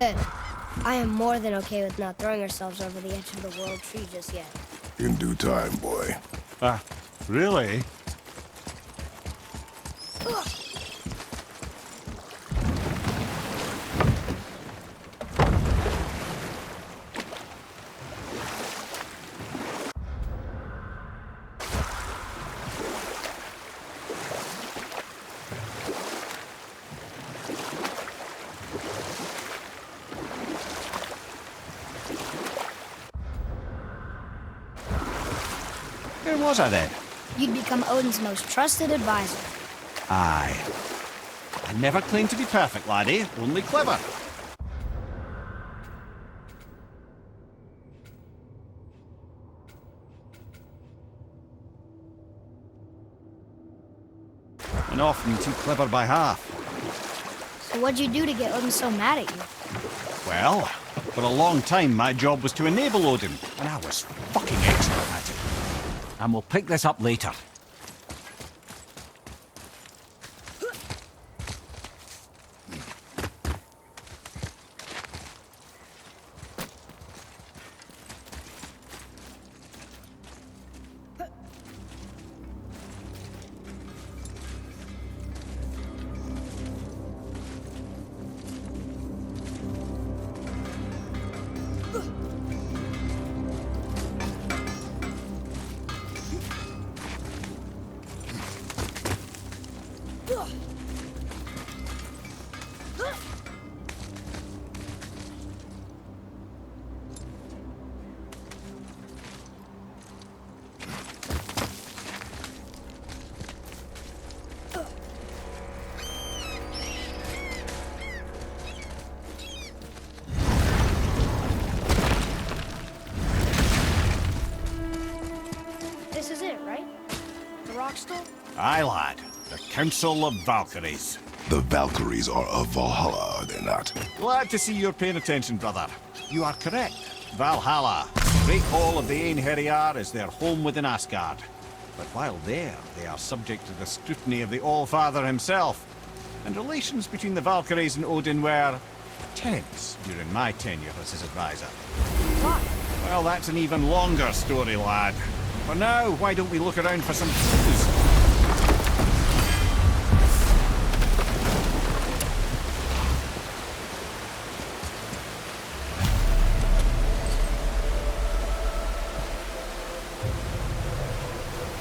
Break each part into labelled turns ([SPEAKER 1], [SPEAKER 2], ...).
[SPEAKER 1] Good. I am more than okay with not throwing ourselves over the edge of the world tree just yet.
[SPEAKER 2] In due time, boy.
[SPEAKER 3] Really? Where was I then?
[SPEAKER 1] You'd become Odin's most trusted advisor.
[SPEAKER 3] Aye. I never claimed to be perfect, laddie, only clever. And often too clever by half.
[SPEAKER 1] So what'd you do to get Odin so mad at you?
[SPEAKER 3] Well, for a long time my job was to enable Odin, and I was fucking excellent at it. And we'll pick this up later.
[SPEAKER 1] This is it, right? The rock stone?
[SPEAKER 3] Aye, lad. The Council of Valkyries.
[SPEAKER 2] The Valkyries are of Valhalla, are they not?
[SPEAKER 3] Glad to see you're paying attention, brother. You are correct. Valhalla, the great hall of the Einherjar, is their home within Asgard. But while there, they are subject to the scrutiny of the All-Father himself. And relations between the Valkyries and Odin were tense during my tenure as his advisor.
[SPEAKER 1] Why?
[SPEAKER 3] Well, that's an even longer story, lad. For now, why don't we look around for some clues?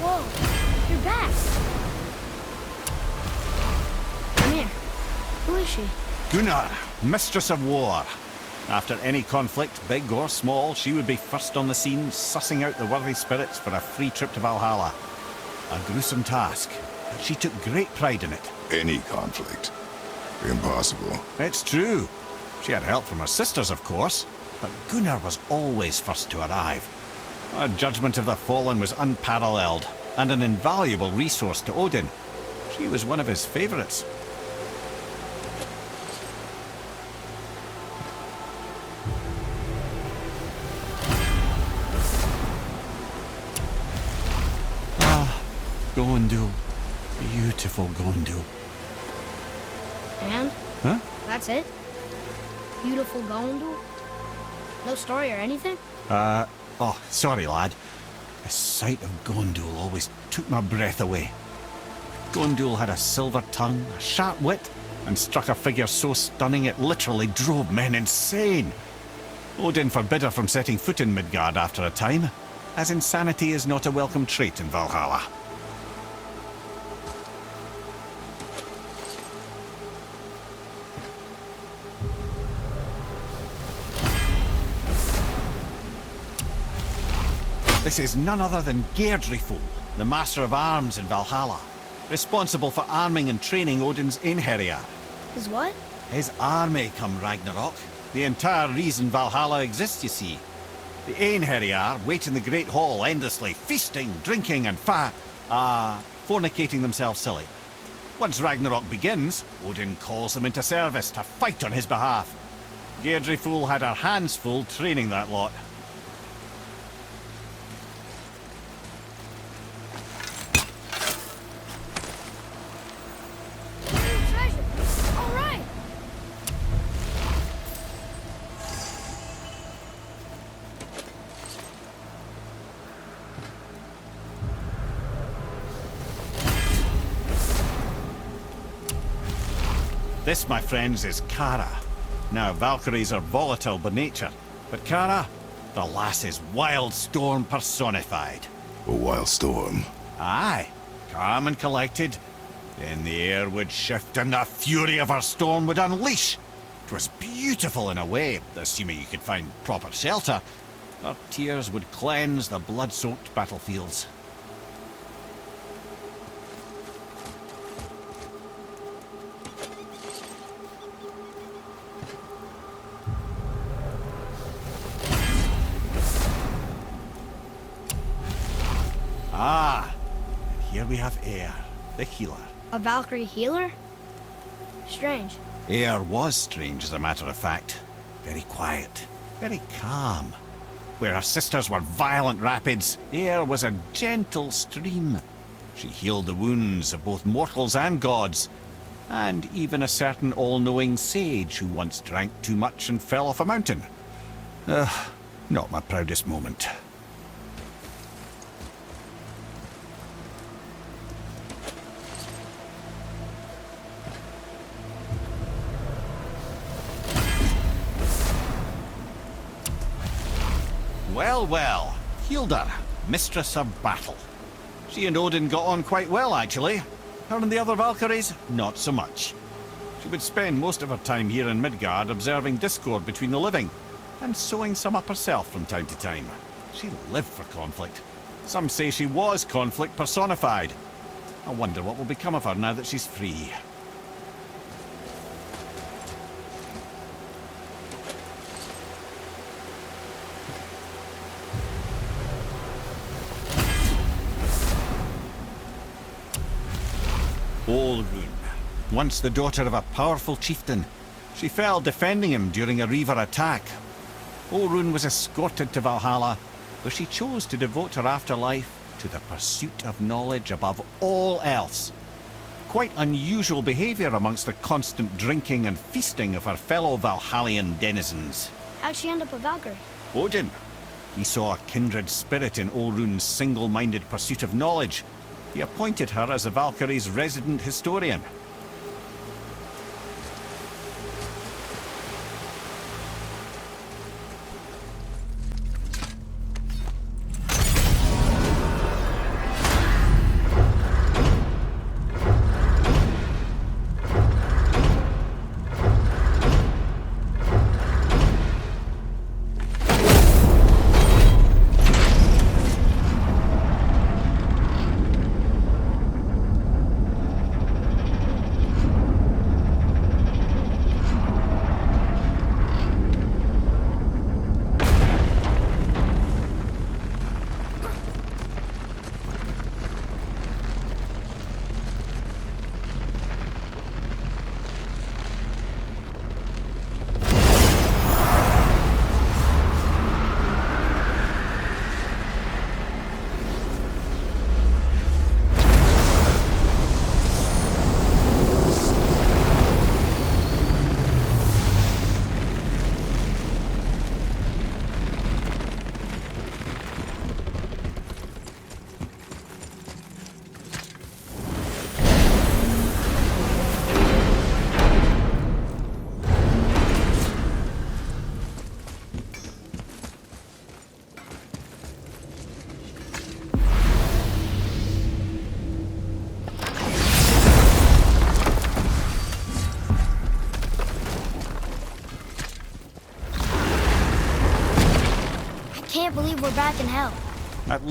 [SPEAKER 1] Whoa, you're back. Come here. Who is she?
[SPEAKER 3] Gunnar, Mistress of War. After any conflict, big or small, she would be first on the scene, sussing out the worthy spirits for a free trip to Valhalla. A gruesome task, but she took great pride in it.
[SPEAKER 2] Any conflict. Impossible.
[SPEAKER 3] It's true. She had help from her sisters, of course, but Gunnar was always first to arrive. Her judgment of the fallen was unparalleled, and an invaluable resource to Odin. She was one of his favourites. Gondul. Beautiful Gondul.
[SPEAKER 1] And?
[SPEAKER 3] Huh?
[SPEAKER 1] That's it? Beautiful Gondul? No story or anything?
[SPEAKER 3] Oh, sorry, lad. The sight of Gondul always took my breath away. Gondul had a silver tongue, a sharp wit, and struck a figure so stunning it literally drove men insane. Odin forbid her from setting foot in Midgard after a time, as insanity is not a welcome trait in Valhalla. This is none other than Geirdriful, the Master of Arms in Valhalla, responsible for arming and training Odin's Einherjar.
[SPEAKER 1] Is what?
[SPEAKER 3] His army come Ragnarok. The entire reason Valhalla exists, you see. The Einherjar wait in the Great Hall endlessly, feasting, drinking, and fornicating themselves silly. Once Ragnarok begins, Odin calls them into service to fight on his behalf. Geirdriful had her hands full training that lot. This, my friends, is Kara. Now, Valkyries are volatile by nature, but Kara, the lass is Wildstorm personified.
[SPEAKER 2] A wild storm.
[SPEAKER 3] Aye, calm and collected. Then the air would shift and the fury of her storm would unleash. It was beautiful in a way, assuming you could find proper shelter. Her tears would cleanse the blood-soaked battlefields. Ah, and here we have Air, the healer.
[SPEAKER 1] A Valkyrie healer? Strange.
[SPEAKER 3] Air was strange, as a matter of fact. Very quiet, very calm. Where her sisters were violent rapids, Air was a gentle stream. She healed the wounds of both mortals and gods, and even a certain all-knowing sage who once drank too much and fell off a mountain. Not my proudest moment. Well, well, Hilda, mistress of battle. She and Odin got on quite well, actually. Her and the other Valkyries, not so much. She would spend most of her time here in Midgard observing discord between the living, and sewing some up herself from time to time. She lived for conflict. Some say she was conflict personified. I wonder what will become of her now that she's free. Sigrun, once the daughter of a powerful chieftain. She fell defending him during a Reaver attack. Sigrun was escorted to Valhalla, where she chose to devote her afterlife to the pursuit of knowledge above all else. Quite unusual behavior amongst the constant drinking and feasting of her fellow Valhallian denizens.
[SPEAKER 1] How'd she end up a Valkyrie?
[SPEAKER 3] Odin. He saw a kindred spirit in Sigrun's single-minded pursuit of knowledge. He appointed her as the Valkyrie's resident historian.
[SPEAKER 1] Can't believe we're back in hell.
[SPEAKER 3] At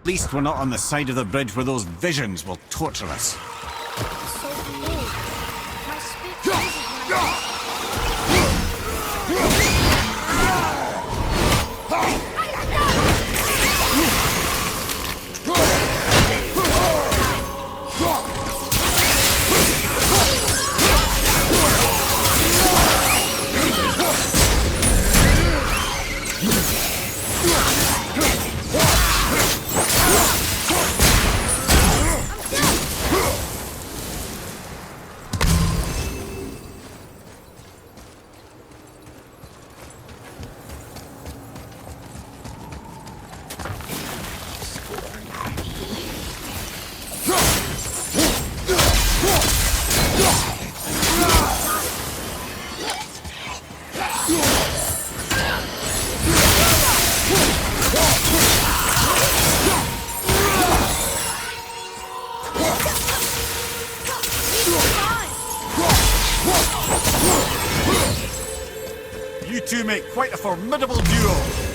[SPEAKER 3] least we're not on the side of the bridge where those visions will torture us.
[SPEAKER 1] It's so cold. My spit freezes when I
[SPEAKER 3] two make quite a formidable duo.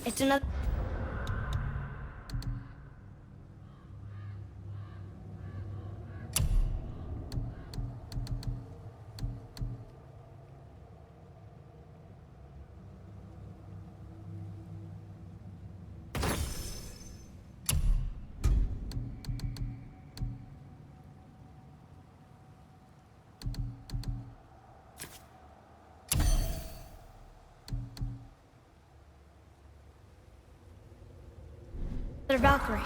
[SPEAKER 1] It's another... Valkyrie.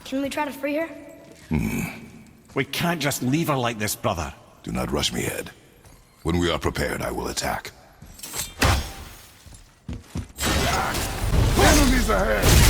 [SPEAKER 1] Can we try to free her?
[SPEAKER 3] We can't just leave her like this, brother.
[SPEAKER 2] Do not rush me, Ed. When we are prepared, I will attack. Enemies ahead!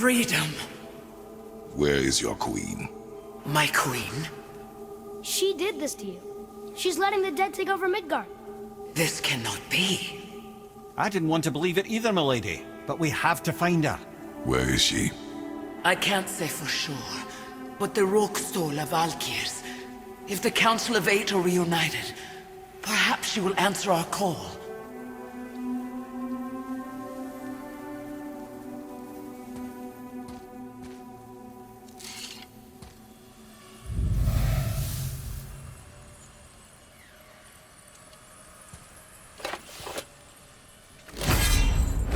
[SPEAKER 4] freedom.
[SPEAKER 2] Where is your queen?
[SPEAKER 4] My queen?
[SPEAKER 1] She did this to you. She's letting the dead take over Midgard.
[SPEAKER 4] This cannot be.
[SPEAKER 3] I didn't want to believe it either, milady, but we have to find her.
[SPEAKER 2] Where is she?
[SPEAKER 4] I can't say for sure, but the rock stole of Valkyries. If the Council of Eight are reunited, perhaps she will answer our call.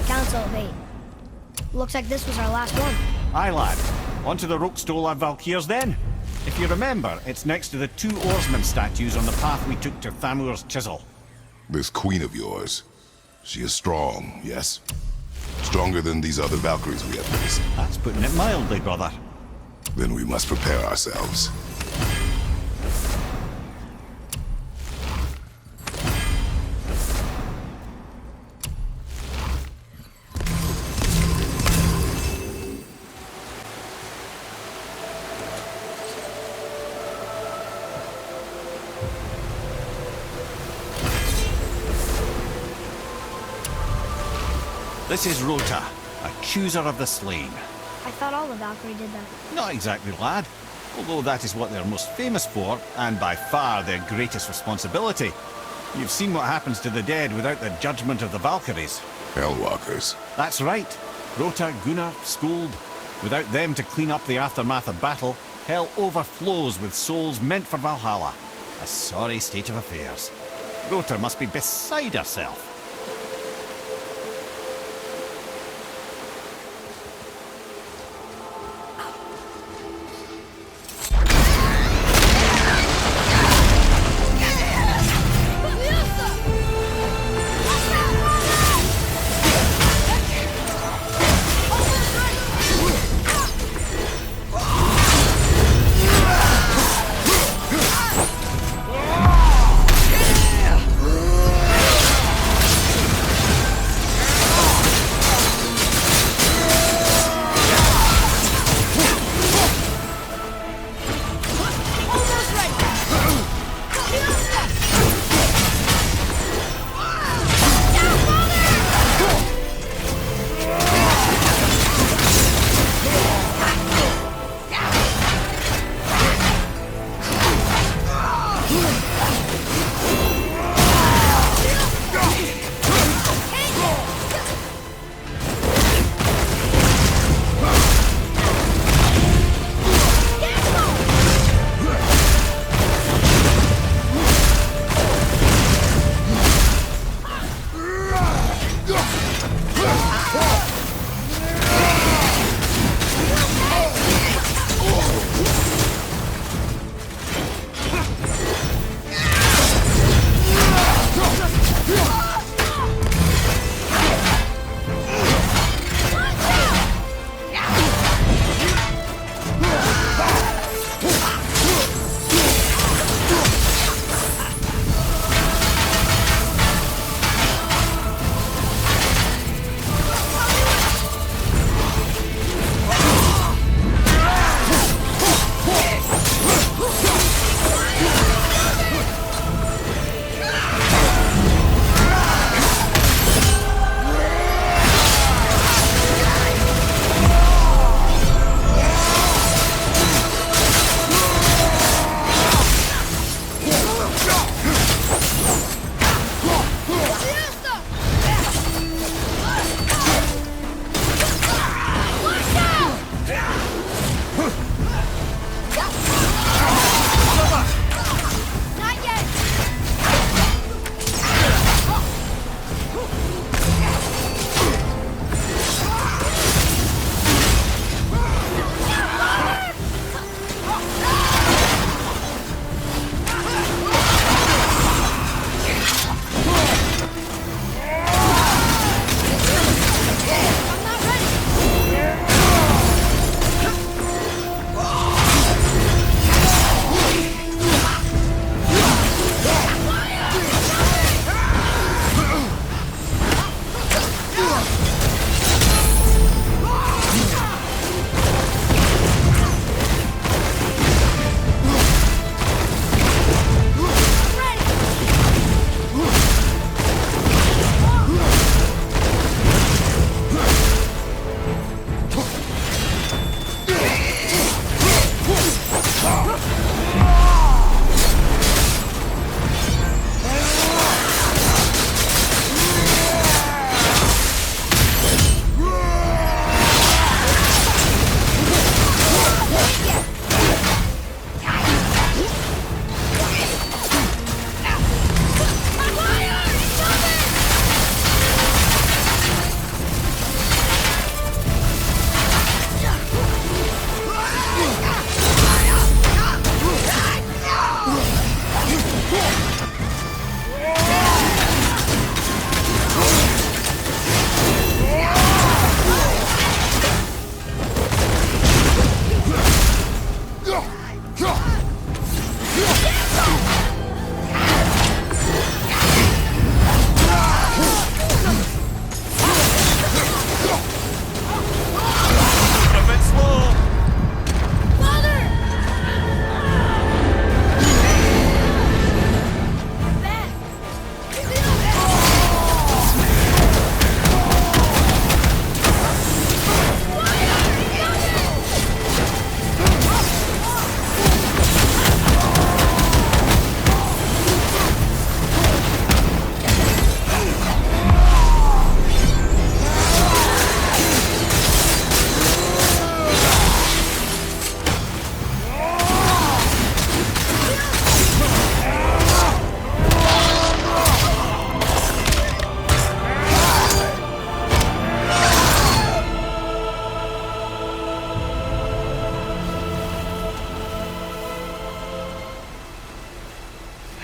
[SPEAKER 1] Council of Eight. Looks like this was our last one.
[SPEAKER 3] Aye, lad. On to the Rokestola Valkyries then. If you remember, it's next to the two oarsmen statues on the path we took to Thamur's chisel.
[SPEAKER 2] This queen of yours. She is strong, yes? Stronger than these other Valkyries we have faced.
[SPEAKER 3] That's putting it mildly, brother.
[SPEAKER 2] Then we must prepare ourselves.
[SPEAKER 3] This is Rota, a chooser of the slain.
[SPEAKER 1] I thought all the Valkyrie did that.
[SPEAKER 3] Not exactly, lad. Although that is what they're most famous for, and by far their greatest responsibility. You've seen what happens to the dead without the judgment of the Valkyries.
[SPEAKER 2] Hellwalkers.
[SPEAKER 3] That's right. Rota, Gunnar, Skuld. Without them to clean up the aftermath of battle, hell overflows with souls meant for Valhalla. A sorry state of affairs. Rota must be beside herself.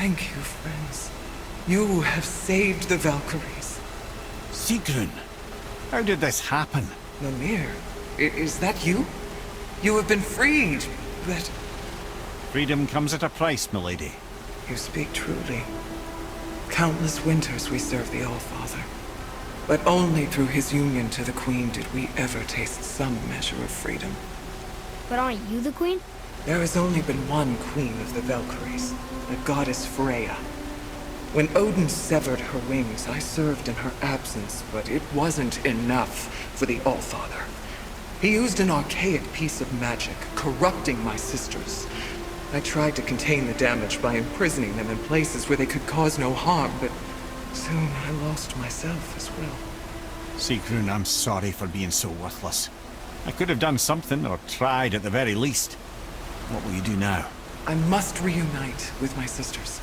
[SPEAKER 5] Thank you, friends. You have saved the Valkyries.
[SPEAKER 3] Sigrun, how did this happen?
[SPEAKER 5] Mimir, is that you? You have been freed, but...
[SPEAKER 3] Freedom comes at a price, milady.
[SPEAKER 5] You speak truly. Countless winters we served the All-Father. But only through his union to the Queen did we ever taste some measure of freedom.
[SPEAKER 1] But aren't you the queen?
[SPEAKER 5] There has only been one Queen of the Valkyries, the goddess Freya. When Odin severed her wings, I served in her absence, but it wasn't enough for the All-Father. He used an archaic piece of magic, corrupting my sisters. I tried to contain the damage by imprisoning them in places where they could cause no harm, but soon I lost myself as well.
[SPEAKER 3] Sigrun, I'm sorry for being so worthless. I could have done something, or tried at the very least. What will you do now?
[SPEAKER 5] I must reunite with my sisters.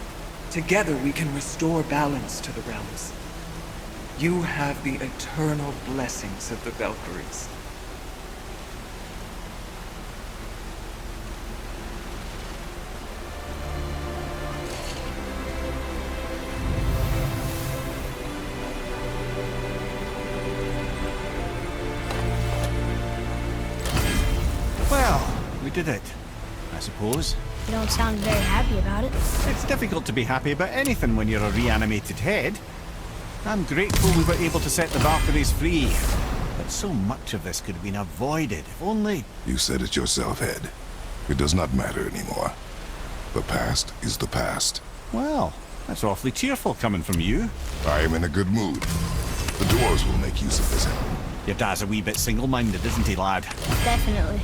[SPEAKER 5] Together we can restore balance to the realms. You have the eternal blessings of the Valkyries.
[SPEAKER 3] Well, we did it, I suppose.
[SPEAKER 1] You don't sound very happy about it.
[SPEAKER 3] It's difficult to be happy about anything when you're a reanimated head. I'm grateful we were able to set the Valkyries free. But so much of this could have been avoided, if only...
[SPEAKER 2] You said it yourself, Head. It does not matter anymore. The past is the past.
[SPEAKER 3] Well, that's awfully cheerful coming from you.
[SPEAKER 2] I am in a good mood. The dwarves will make use of this help.
[SPEAKER 3] Your dad's a wee bit single-minded, isn't he, lad?
[SPEAKER 1] Definitely.